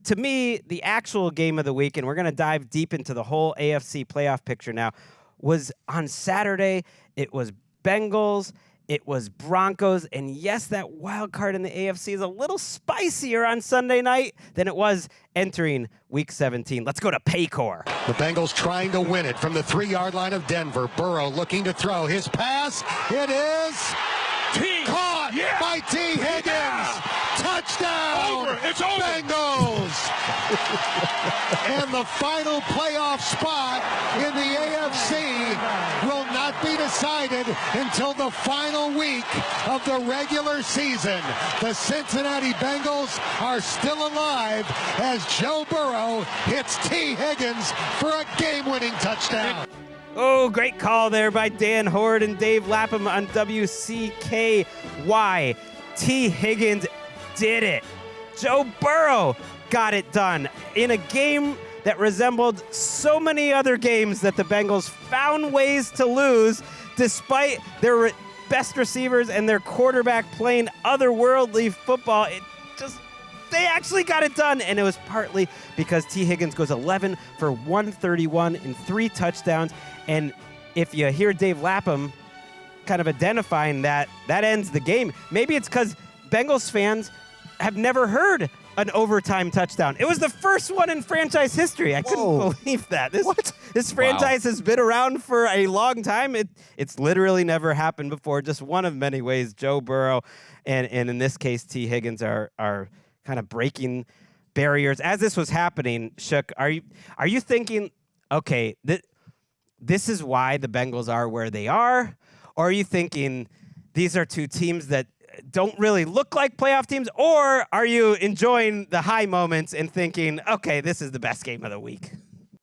to me, the actual game of the week, and we're going to dive deep into the whole AFC playoff picture now, was on Saturday. It was Bengals. It was Broncos. And yes, that wild card in the AFC is a little spicier on Sunday night than it was entering Week 17. Let's go to Paycor. The Bengals trying to win it from the 3-yard line of Denver. Burrow looking to throw. His pass. It is caught by T. Higgins. Yeah. Touchdown. It's over. Bengals. And the final playoff spot in the AFC will not be decided until the final week of the regular season. The Cincinnati Bengals are still alive as Joe Burrow hits T. Higgins for a game-winning touchdown. Oh, great call there by Dan Horde and Dave Lapham on WCKY. T. Higgins did it. Joe Burrow got it done in a game that resembled so many other games that the Bengals found ways to lose despite their best receivers and their quarterback playing otherworldly football. They actually got it done, and it was partly because T. Higgins goes 11 for 131 and 3 touchdowns. And if you hear Dave Lapham kind of identifying that ends the game, maybe it's because Bengals fans have never heard an overtime touchdown. It was the first one in franchise history. I couldn't believe that. This franchise has been around for a long time. It's literally never happened before. Just one of many ways Joe Burrow and in this case T. Higgins are kind of breaking barriers. As this was happening, Shook, are you thinking, okay, this is why the Bengals are where they are? Or are you thinking these are two teams that don't really look like playoff teams? Or are you enjoying the high moments and thinking, okay, this is the best game of the week?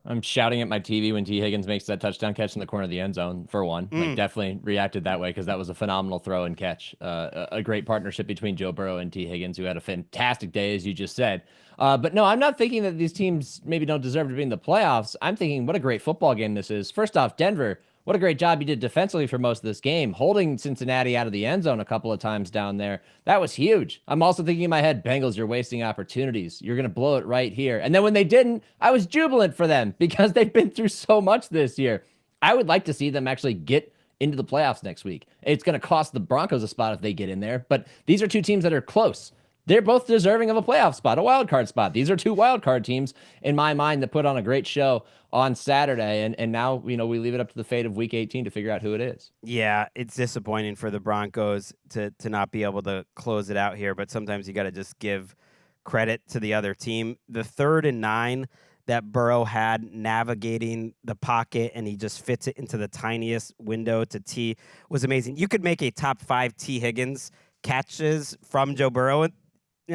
I'm shouting at my TV when T. Higgins makes that touchdown catch in the corner of the end zone, for one. Like, definitely reacted that way because that was a phenomenal throw and catch. A great partnership between Joe Burrow and T. Higgins, who had a fantastic day, as you just said. But no, I'm not thinking that these teams maybe don't deserve to be in the playoffs. I'm thinking what a great football game this is. First off, Denver, what a great job you did defensively for most of this game, holding Cincinnati out of the end zone a couple of times down there. That was huge. I'm also thinking in my head, Bengals, you're wasting opportunities. You're going to blow it right here. And then when they didn't, I was jubilant for them because they've been through so much this year. I would like to see them actually get into the playoffs next week. It's going to cost the Broncos a spot if they get in there, but these are two teams that are close. They're both deserving of a playoff spot, a wild card spot. These are two wild card teams in my mind that put on a great show on Saturday. And now, we leave it up to the fate of Week 18 to figure out who it is. Yeah, it's disappointing for the Broncos to not be able to close it out here, but sometimes you got to just give credit to the other team. The 3rd and 9 that Burrow had navigating the pocket, and he just fits it into the tiniest window to T was amazing. You could make a top 5 T. Higgins catches from Joe Burrow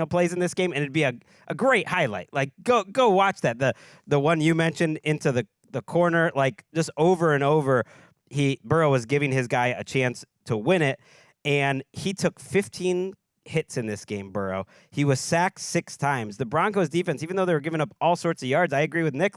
plays in this game, and it'd be a great highlight. Like, go watch that. The one you mentioned into the corner, like, just over and over, Burrow was giving his guy a chance to win it, and he took 15 hits in this game, Burrow. He was sacked 6 times. The Broncos defense, even though they were giving up all sorts of yards, I agree with Nick,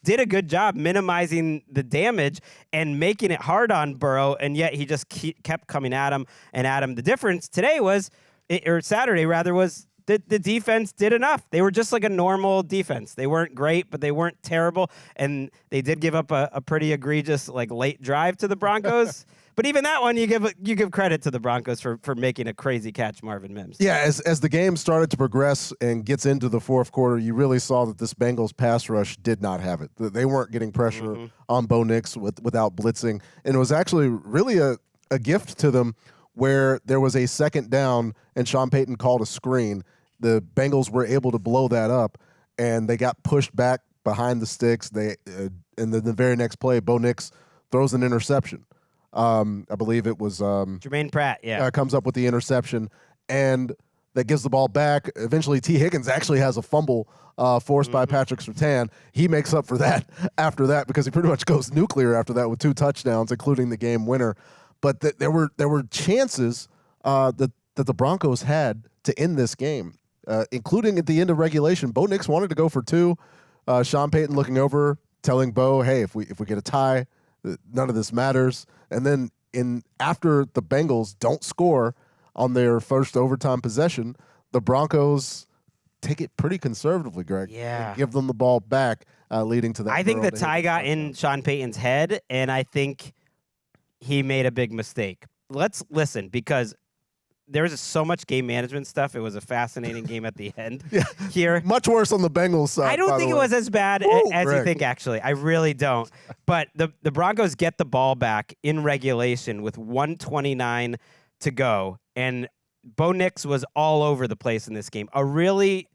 did a good job minimizing the damage and making it hard on Burrow, and yet he just kept coming at him and at him. The difference today was the defense did enough. They were just like a normal defense. They weren't great, but they weren't terrible. And they did give up a pretty egregious late drive to the Broncos. But even that one, you give credit to the Broncos for making a crazy catch, Marvin Mims. Yeah, as the game started to progress and gets into the fourth quarter, you really saw that this Bengals pass rush did not have it. They weren't getting pressure on Bo Nix without blitzing. And it was actually really a gift to them where there was a 2nd down and Sean Payton called a screen. The Bengals were able to blow that up, and they got pushed back behind the sticks. And then the very next play, Bo Nix throws an interception. I believe it was Jermaine Pratt. Yeah, comes up with the interception, and that gives the ball back. Eventually, T. Higgins actually has a fumble forced by Patrick Surtain. He makes up for that after that because he pretty much goes nuclear after that with 2 touchdowns, including the game winner. But there were chances that the Broncos had to end this game. Including at the end of regulation. Bo Nix wanted to go for 2. Sean Payton looking over, telling Bo, hey, if we get a tie, none of this matters. And then after the Bengals don't score on their first overtime possession, the Broncos take it pretty conservatively, Greg. Yeah. And give them the ball back, leading to that. I think the Burrow to tie Higgins got touchdown. in Sean Payton's head, and I think he made a big mistake. Let's listen, because there was so much game management stuff. It was a fascinating game at the end here. Much worse on the Bengals side. I don't think it was as bad as you Greg. think, actually. I really don't. But the Broncos get the ball back in regulation with 1:29 to go, and Bo Nix was all over the place in this game. A really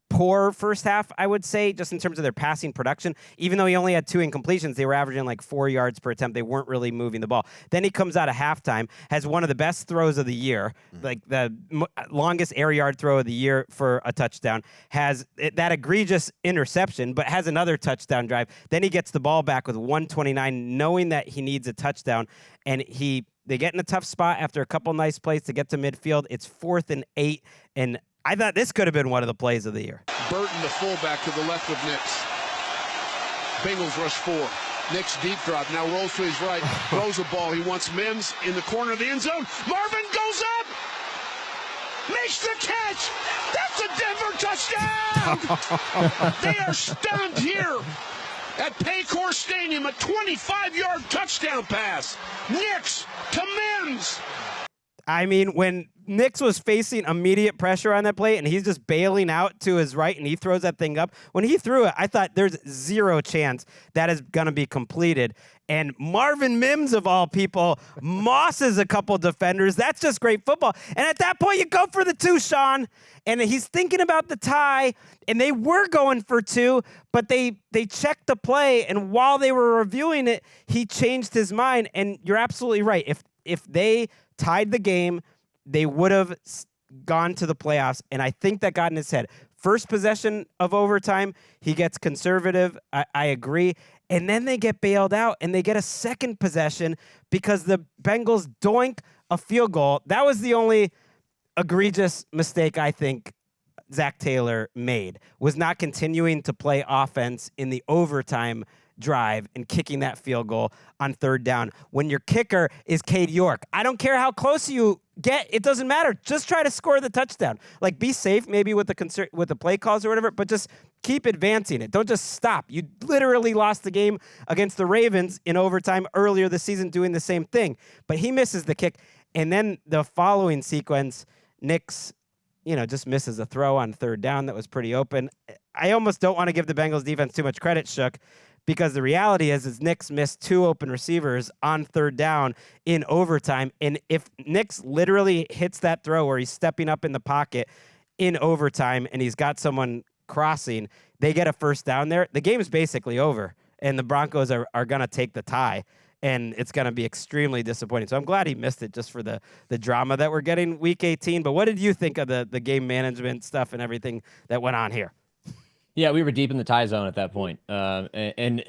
poor first half, I would say, just in terms of their passing production. Even though he only had 2 incompletions, they were averaging like 4 yards per attempt. They weren't really moving the ball. Then he comes out of halftime, has one of the best throws of the year, like the longest air yard throw of the year for a touchdown, has that egregious interception, but has another touchdown drive. Then he gets the ball back with 1:29, knowing that he needs a touchdown, and they get in a tough spot after a couple nice plays to get to midfield. It's 4th and 8, and I thought this could have been one of the plays of the year. Burton, the fullback, to the left of Nix. Bengals rush 4. Nix deep drop, now rolls to his right, throws the ball. He wants Mims in the corner of the end zone. Marvin goes up, makes the catch. That's a Denver touchdown. They are stunned here at Paycor Stadium. A 25-yard touchdown pass. Nix to Mims. I mean, when Nix was facing immediate pressure on that play and he's just bailing out to his right and he throws that thing up, when he threw it, I thought there's zero chance that is going to be completed. And Marvin Mims, of all people, mosses a couple defenders. That's just great football. And at that point, you go for the 2, Sean. And he's thinking about the tie, and they were going for 2, but they checked the play, and while they were reviewing it, he changed his mind. And you're absolutely right. If they tied the game, they would have gone to the playoffs, and I think that got in his head. First possession of overtime, he gets conservative. I agree. And then they get bailed out, and they get a second possession because the Bengals doink a field goal. That was the only egregious mistake I think Zach Taylor made, was not continuing to play offense in the overtime drive and kicking that field goal on 3rd down when your kicker is Cade York. I don't care how close you get. It doesn't matter. Just try to score the touchdown. Like, be safe maybe with the play calls or whatever, but just keep advancing it. Don't just stop. You literally lost the game against the Ravens in overtime earlier this season doing the same thing. But he misses the kick. And then the following sequence, Nix, just misses a throw on 3rd down that was pretty open. I almost don't want to give the Bengals defense too much credit, Shook, because the reality is Nix missed 2 open receivers on 3rd down in overtime. And if Nix literally hits that throw where he's stepping up in the pocket in overtime and he's got someone crossing, they get a 1st down there, the game is basically over. And the Broncos are going to take the tie. And it's going to be extremely disappointing. So I'm glad he missed it just for the drama that we're getting Week 18. But what did you think of the game management stuff and everything that went on here? Yeah, we were deep in the tie zone at that point. And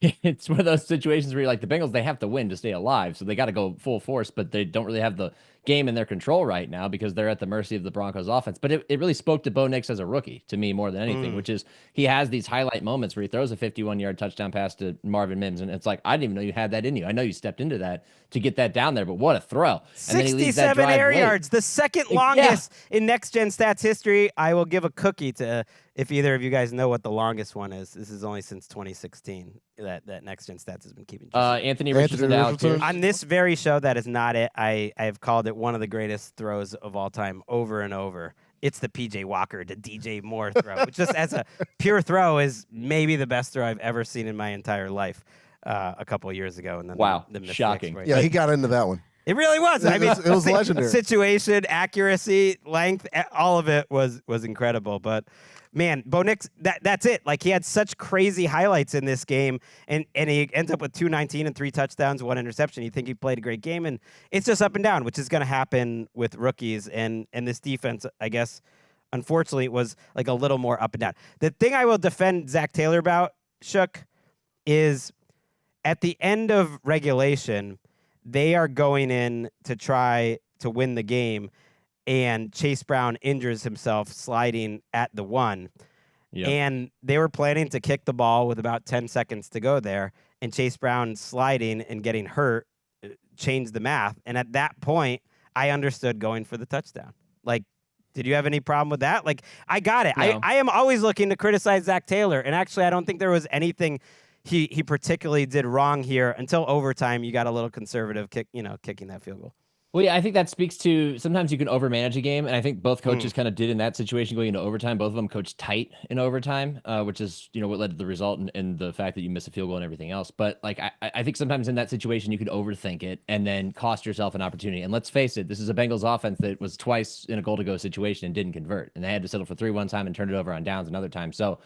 it's one of those situations where you're like, the Bengals, they have to win to stay alive. So they got to go full force, but they don't really have the game in their control right now because they're at the mercy of the Broncos offense. But it really spoke to Bo Nix as a rookie to me more than anything, which is he has these highlight moments where he throws a 51-yard touchdown pass to Marvin Mims. And it's like, I didn't even know you had that in you. I know you stepped into that to get that down there, but what a throw. And then he leaves that 67 drive air late. yards, the second longest in Next Gen Stats history. I will give a cookie to if either of you guys know what the longest one is. This is only since 2016 that Next Gen Stats has been keeping. Anthony Richardson. On this very show, that is not it. I have called it one of the greatest throws of all time over and over. It's the P.J. Walker to DJ Moore throw, which just as a pure throw is maybe the best throw I've ever seen in my entire life. A couple of years ago, and then the shocking. Yeah, he got into that one. It really was. I mean, it was legendary. Situation, accuracy, length, all of it was incredible. But man, Bo Nix, that's it. Like, he had such crazy highlights in this game, and he ends up with 219 and 3 touchdowns, 1 interception. You think he played a great game, and it's just up and down, which is going to happen with rookies. And this defense, I guess, unfortunately, was like a little more up and down. The thing I will defend Zach Taylor about, Shook, is at the end of regulation, they are going in to try to win the game, and Chase Brown injures himself sliding at the 1. Yep. And they were planning to kick the ball with about 10 seconds to go there, and Chase Brown sliding and getting hurt changed the math. And at that point, I understood going for the touchdown. Like, Did you have any problem with that? Like, I got it. No. I am always looking to criticize Zach Taylor, and actually, I don't think there was anything he particularly did wrong here until overtime. You got a little conservative kicking that field goal. Well, yeah, I think that speaks to sometimes you can overmanage a game, and I think both coaches kind of did in that situation going into overtime. Both of them coached tight in overtime, which is what led to the result and the fact that you miss a field goal and everything else. But like I think sometimes in that situation you could overthink it and then cost yourself an opportunity. And let's face it, this is a Bengals offense that was twice in a goal-to-go situation and didn't convert, and they had to settle for 3 one time and turn it over on downs another time. So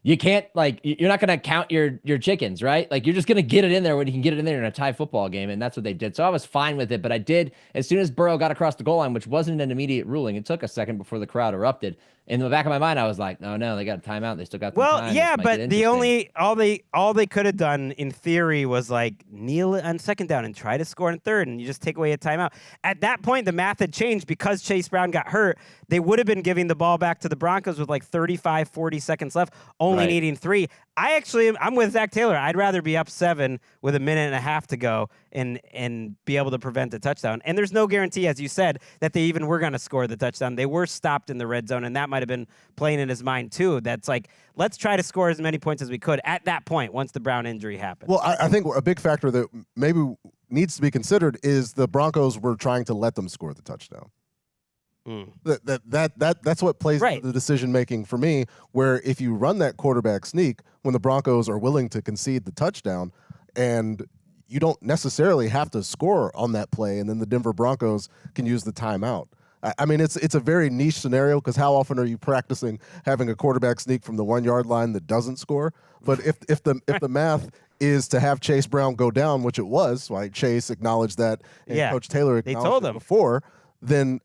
you can't, like, you're not going to count your chickens, right? Like, you're just going to get it in there when you can get it in there in a tie football game, and that's what they did. So I was fine with it, but I did, as soon as Burrow got across the goal line, which wasn't an immediate ruling, it took a second before the crowd erupted. In the back of my mind, I was like, no, they got a timeout. They still got the time. Well, yeah, but all they could have done in theory was like kneel on second down and try to score in third, and you just take away a timeout. At that point, the math had changed because Chase Brown got hurt. They would have been giving the ball back to the Broncos with like 35, 40 seconds left, only needing 3. I'm with Zach Taylor. I'd rather be up 7 with a minute and a half to go and be able to prevent a touchdown. And there's no guarantee, as you said, that they even were going to score the touchdown. They were stopped in the red zone, and that might have been playing in his mind too. That's like, let's try to score as many points as we could at that point once the Brown injury happened. Well, I think a big factor that maybe needs to be considered is the Broncos were trying to let them score the touchdown. That's what plays the decision making for me, where if you run that quarterback sneak when the Broncos are willing to concede the touchdown, and you don't necessarily have to score on that play, and then the Denver Broncos can use the timeout. I mean, it's a very niche scenario, because how often are you practicing having a quarterback sneak from the 1 yard line that doesn't score? But if the math is to have Chase Brown go down, which it was, right? Chase acknowledged that, and Coach Taylor acknowledged it before, then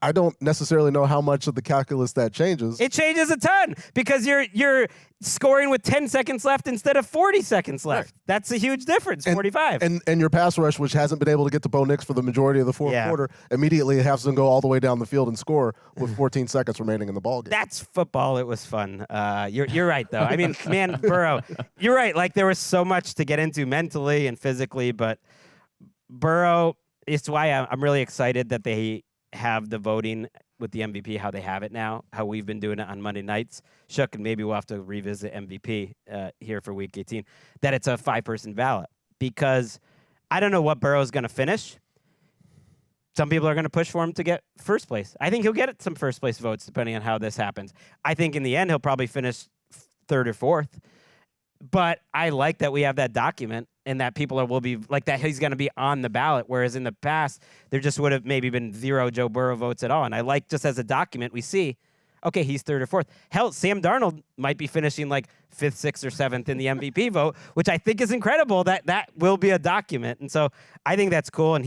I don't necessarily know how much of the calculus that changes. It changes a ton, because you're scoring with 10 seconds left instead of 40 seconds left. Right. That's a huge difference, 45. And your pass rush, which hasn't been able to get to Bo Nix for the majority of the fourth quarter, immediately has them go all the way down the field and score with 14 seconds remaining in the ballgame. That's football. It was fun. You're right, though. I mean, man, Burrow, you're right. Like, there was so much to get into mentally and physically, but Burrow, it's why I'm really excited that they have the voting with the MVP, how they have it now, how we've been doing it on Monday nights. Shook, and maybe we'll have to revisit MVP here for Week 18, that it's a 5-person ballot, because I don't know what Burrow's going to finish. Some people are going to push for him to get first place. I think he'll get some first place votes depending on how this happens. I think in the end he'll probably finish 3rd or 4th. But I like that we have that document, and that people will be like that he's going to be on the ballot, whereas in the past there just would have maybe been 0 Joe Burrow votes at all. And I like, just as a document, we see, okay, he's 3rd or 4th. Hell, Sam Darnold might be finishing like 5th, 6th, or 7th in the MVP vote, which I think is incredible that will be a document. And so I think that's cool. And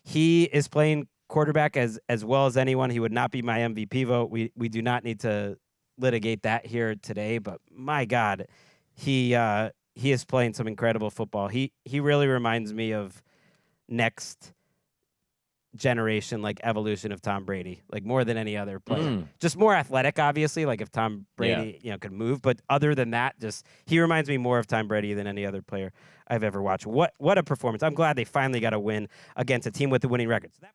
he is playing quarterback as well as anyone. He would not be my MVP vote. We do not need to litigate that here today, but my God, he is playing some incredible football. He really reminds me of next generation, like, evolution of Tom Brady, like, more than any other player. Just more athletic, obviously, like if Tom Brady could move, but other than that, just he reminds me more of Tom Brady than any other player I've ever watched. What a performance. I'm glad they finally got a win against a team with a winning record. So that